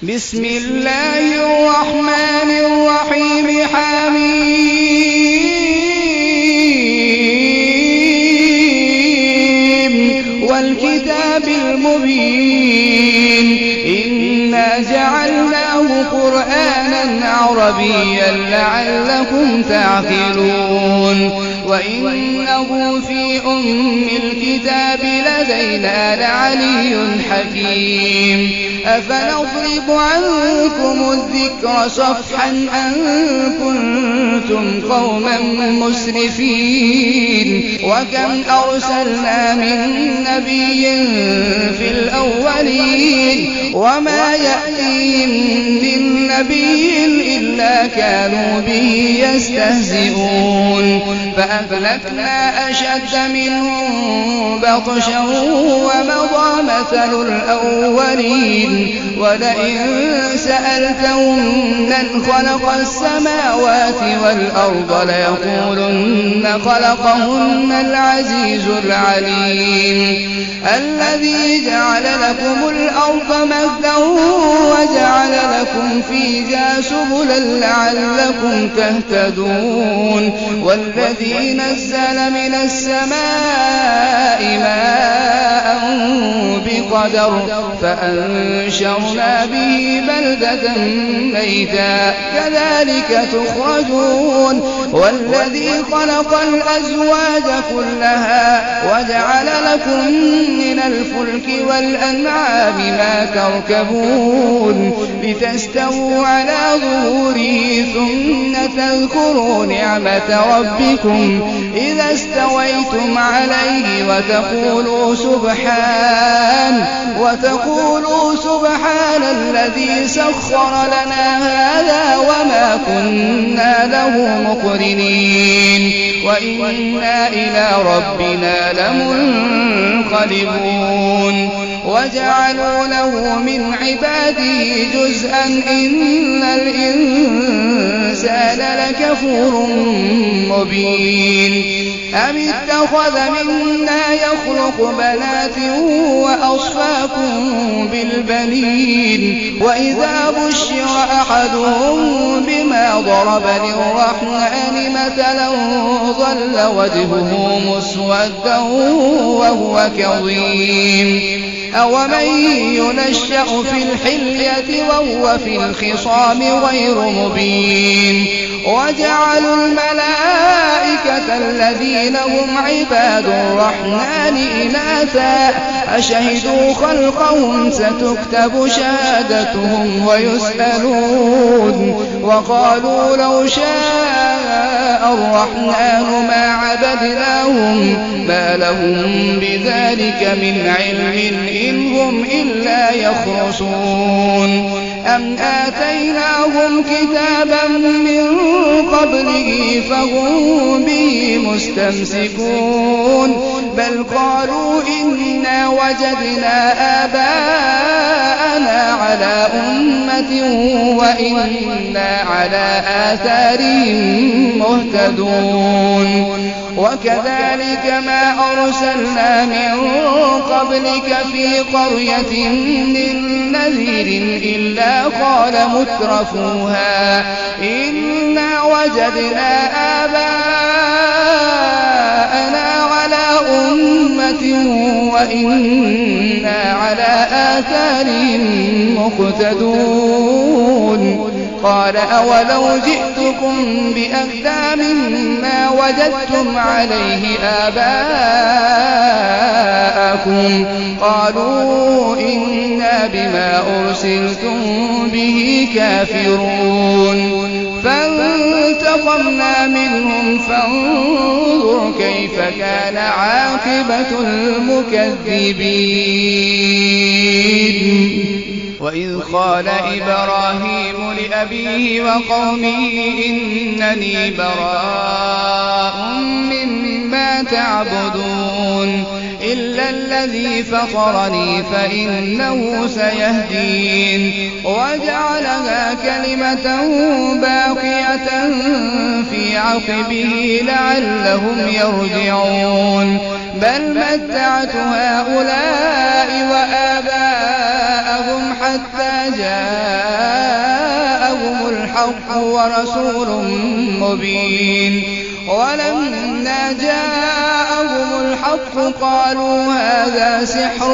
بسم الله الرحمن الرحيم حميم والكتاب المبين إنا جعلناه قرآنا عربيا لعلكم تعقلون وإنه في أم الكتاب لدينا لعلي حكيم أفنضرب عنكم الذكر صفحا أن كنتم قوما مسرفين وكم أرسلنا من نبي في الأولين وما يأتيهم من نبي إلا كانوا به يستهزئون فأهلكنا أشد منهم بطشا ومضى مثل الأولين ولئن سألتهم من خلق السماوات والأرض ليقولن خلقهن العزيز العليم الذي جعل لكم الأرض مهدا وجعل لكم فيها سبلا لعلكم تهتدون والذي نزل من السماء ماء بقدر فأنشرنا به بلدة ميتا كذلك تخرجون والذي خلق الأزواج كلها وجعل لكم من الفلك والأنعام ما تركبون لتستووا على ظهوره ثم تذكروا نعمة ربكم إذا استويتم عليه وتقولوا سبحان الذي سخر لنا هذا وما كنا له مقرنين وإنا إلى ربنا لمنقلبون وجعلوا له من عباده جزءا إن الإنسان لكفور مبين أم اتخذ مما يخلق بنات وأصفاكم بالبنين وإذا بشر أحدهم بما ضرب للرحمن مثلا ظل وجهه مسودا وهو كظيم أومن ينشأ في الحلية وهو في الخصام غير مبين وجعلوا الملائكة الذين هم عباد الرحمن إناثا أشهدوا خلقهم ستكتب شهادتهم ويسألون وقالوا لو شاء الرحمن ما عبدناهم ما لهم بذلك من علم إن هم إلا يخرصون أم آتيناهم كتابا من قبله فهم به مستمسكون بل قالوا إنا وجدنا آباءنا على أمة وإنا على آثارهم مهتدون وكذلك ما أرسلنا من قبلك في قرية من نذير إلا قال مترفوها إنا وجدنا آباءنا على أمة وإنا على آثارهم مقتدون قال أولو جئتكم بأهدى مما وجدتم عليه آباءكم قالوا إنا بما أرسلتم به كافرون فانتقمنا منهم فانظر كيف كان عاقبة المكذبين وإذ قال إبراهيم لأبيه وقومه إنني براء مما تعبدون إلا الذي فطرني فإنه سيهدين وجعلها كلمة باقية في عقبه لعلهم يرجعون بل متعت هؤلاء وآباءهم حتى جاءهم الحق ورسول مبين ولما جاءهم الحق قالوا هذا سحر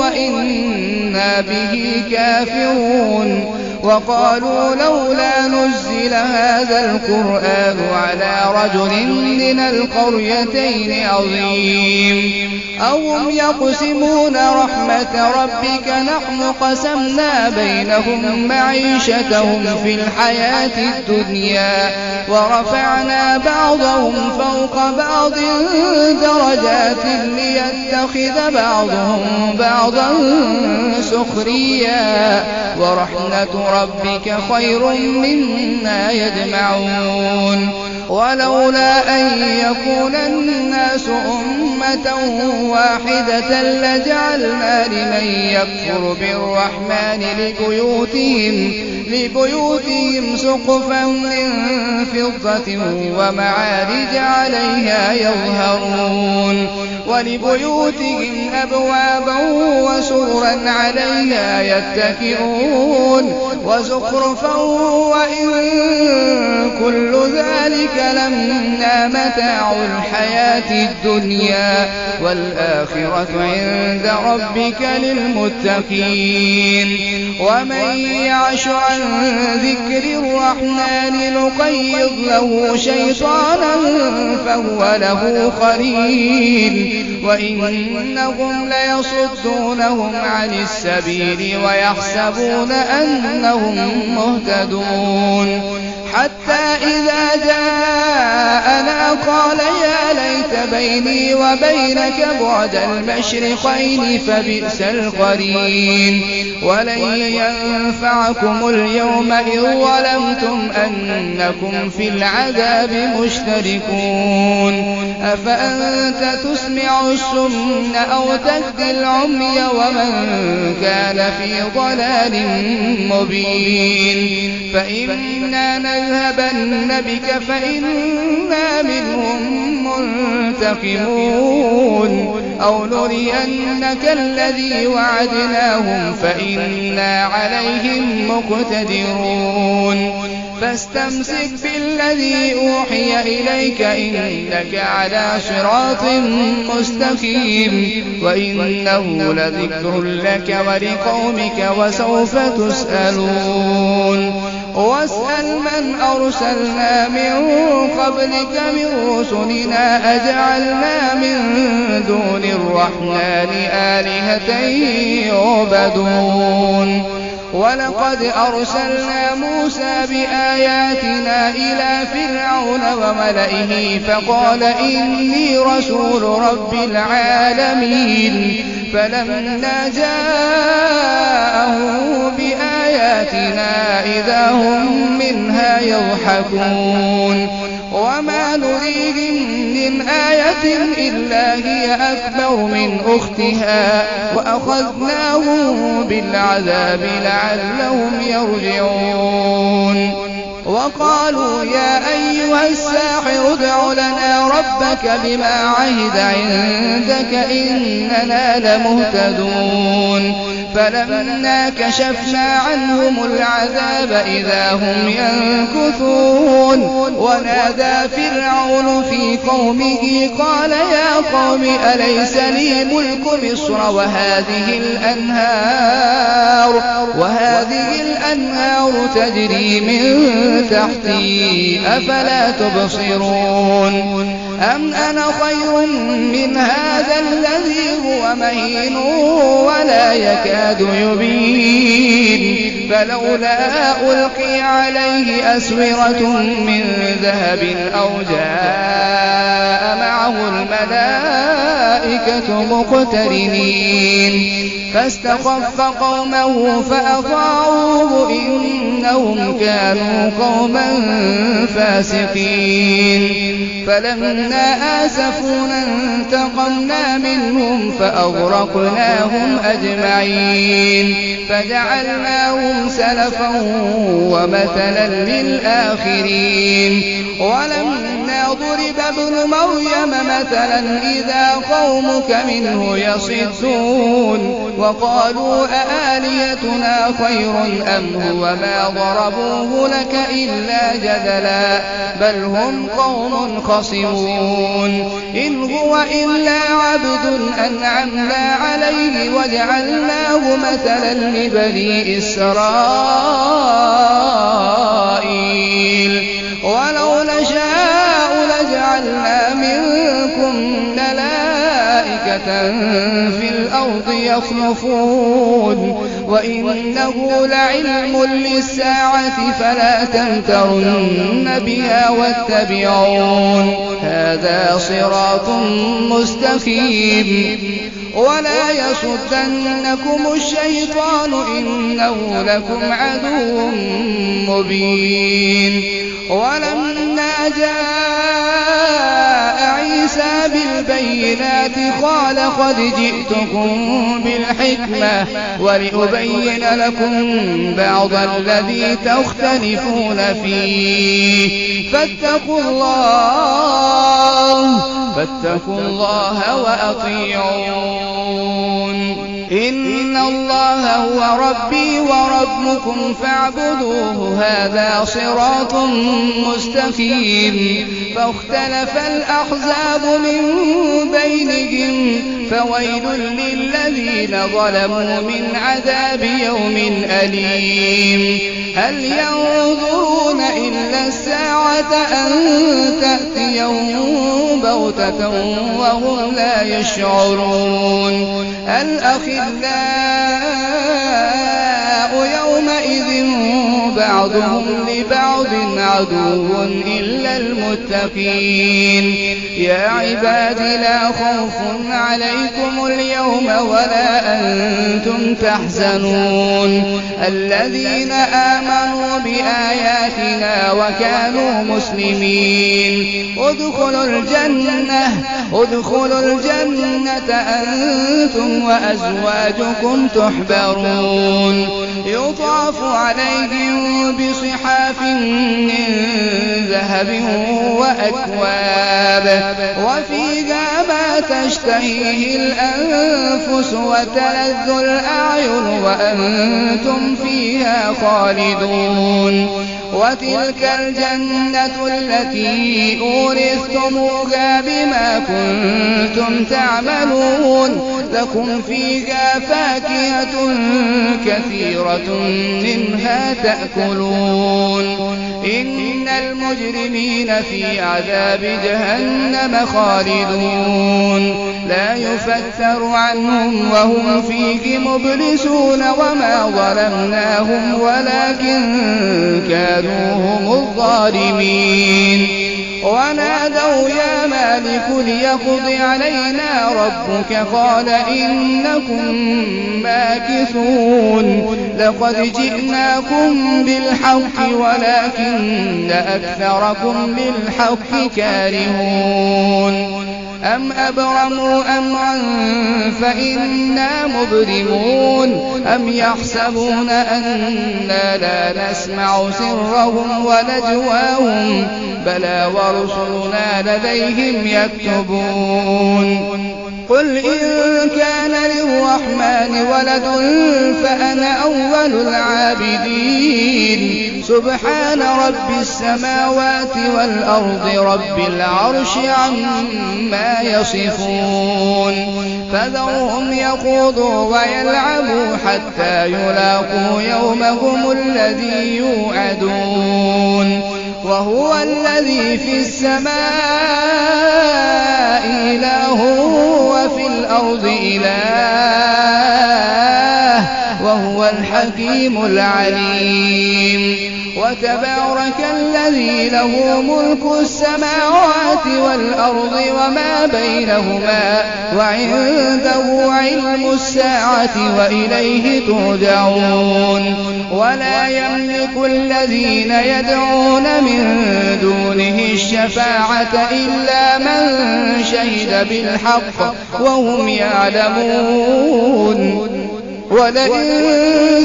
وإنا به كافرون وقالوا لولا نزل هذا القرآن على رجل من القريتين عظيم أهم يقسمون رحمة ربك نحن قسمنا بينهم معيشتهم في الحياة الدنيا ورفعنا بعضهم فوق بعض درجات ليتخذ بعضهم بعضا سخريا ورحمة ربك خير مما يجمعون ولولا أن يكون الناس أمة واحدة لجعلنا لمن يكفر بالرحمن لبيوتهم سقفا من فضة ومعارج عليها يظهرون ولبيوتهم أبوابا وسررا عليها يتكئون وزخرفا وإن كل ذلك لما متاع الحياة الدنيا والآخرة عند ربك للمتقين ومن يعش عن ذكر الرحمن نقيض له شيطانا فهو له قرين وإنهم ليصدونهم عن السبيل ويحسبون أنهم مهتدون حتى إذا جاءنا قال يا ليت بيني وبينك بعد المشرقين فبئس القرين ولن ينفعكم اليوم إذ ظلمتم أنكم في العذاب مشتركون أفأنت تسمع الصم أو تهدي العمي ومن كان في ضلال مبين فإنا نذهبن بك فإنا منهم منتقمون أو نرينك الذي وعدناهم فإنا عليهم مقتدرون فاستمسك بالذي أوحي إليك إنك على صراط مستقيم وإنه لذكر لك ولقومك وسوف تسألون واسأل من أرسلنا من قبلك من رسلنا أجعلنا من دون الرحمن آلهة يعبدون ولقد أرسلنا موسى بآياتنا إلى فرعون وملئه فقال إني رسول رب العالمين فلما جاءهم بآياتنا إذا هم منها يضحكون وما نريهم من آية إلا هي أكبر من أختها وأخذناهم بالعذاب لعلهم يرجعون وقالوا يا أيها الساحر ادع لنا ربك بما عهد عندك إننا لمهتدون فلما كشفنا عنهم العذاب إذا هم ينكثون ونادى فرعون في قومه قال يا قوم أليس لي ملك مصر وهذه الأنهار تجري من تحتي أفلا تبصرون أم أنا خير من هذا الذي هو مهين ولا يكاد يبين فلولا ألقي عليه أسورة من ذهب أو جاء معه الملائكة مقترنين فاستخف قومه فأطاعوه إنهم كانوا قوما فاسقين فلما آسفونا انتقمنا منهم فأغرقناهم أجمعين فجعلناهم سلفا ومثلا للآخرين ولما ضرب ابن مريم مثلا إذا قومك منه يصدون وقالوا أآلهتنا خير أم هو ما ضربوه لك إلا جدلا بل هم قوم خصمون إن هو إلا عبد أنعمنا عليه وجعلناه مثلا لبني إسرائيل ولو نشاء لجعلنا منكم ملائكة في الأرض يخلفون وإنه لعلم للساعة فلا تمترن بها واتبعون هذا صراط مستقيم ولا يصدنكم الشيطان إنه لكم عدو مبين ولما جاء عيسى بالبينات قال قد جئتكم بالحكمة ولأبين لكم بعض الذي تختلفون فيه فاتقوا الله وأطيعون إن الله هو ربي وربكم فاعبدوه هذا صراط مستقيم فاختلف الأحزاب من بينهم فويل للذين ظلموا من عذاب يوم أليم هل ينظرون إلا الساعة أن تأتيهم بغتة وهم لا يشعرون الأخلاء يومئذ بعضهم لبعض عدو إلا المتقين يا عباد لا خوف عليكم اليوم ولا أنتم تحزنون الذين آمنوا بآياتنا وكانوا مسلمين ادخلوا الجنة أنتم وأزواجكم تحبرون يطاف عليهم بصحاف من ذهب وأكواب وفيها ما تشتهيه الأنفس وتلذ الأعين وأنتم فيها خالدون وتلك الجنة التي أورثتموها بما كنتم تعملون لكم فيها فاكهة كثيرة منها تأكلون إن المجرمين في عذاب جهنم خالدون لا يفتر عنهم وهم فيه مبلسون وما ظلمناهم ولكن كانوا هم الظالمين ونادوا يا مالك ليقض علينا ربك قال إنكم ماكثون لقد جئناكم بالحق ولكن أكثركم للحق كارهون أم أبرموا أمرا فإنا مبرمون أم يحسبون أنا لا نسمع سرهم ونجواهم بلى ورسلنا لديهم يكتبون قل إن كان للرحمن ولد فأنا أول العابدين سبحان رب السماوات والأرض رب العرش عما يصفون فذرهم يخوضوا ويلعبوا حتى يلاقوا يومهم الذي يوعدون وهو الذي في السماء إله وفي الأرض إله وهو الحكيم العليم وتبارك الذي له ملك السماوات والأرض وما بينهما وعنده علم الساعة وإليه ترجعون ولا يملك الذين يدعون من دونه الشفاعة إلا من شهد بالحق وهم يعلمون ولئن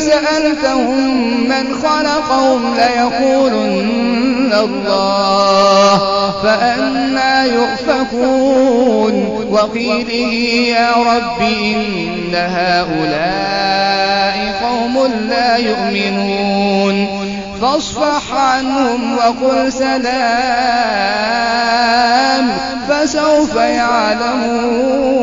سألتهم من خلقهم ليقولن من الله فأنى يؤفكون وقيله يا رب إن هؤلاء قوم لا يؤمنون فاصفح عنهم وقل سلام فسوف يعلمون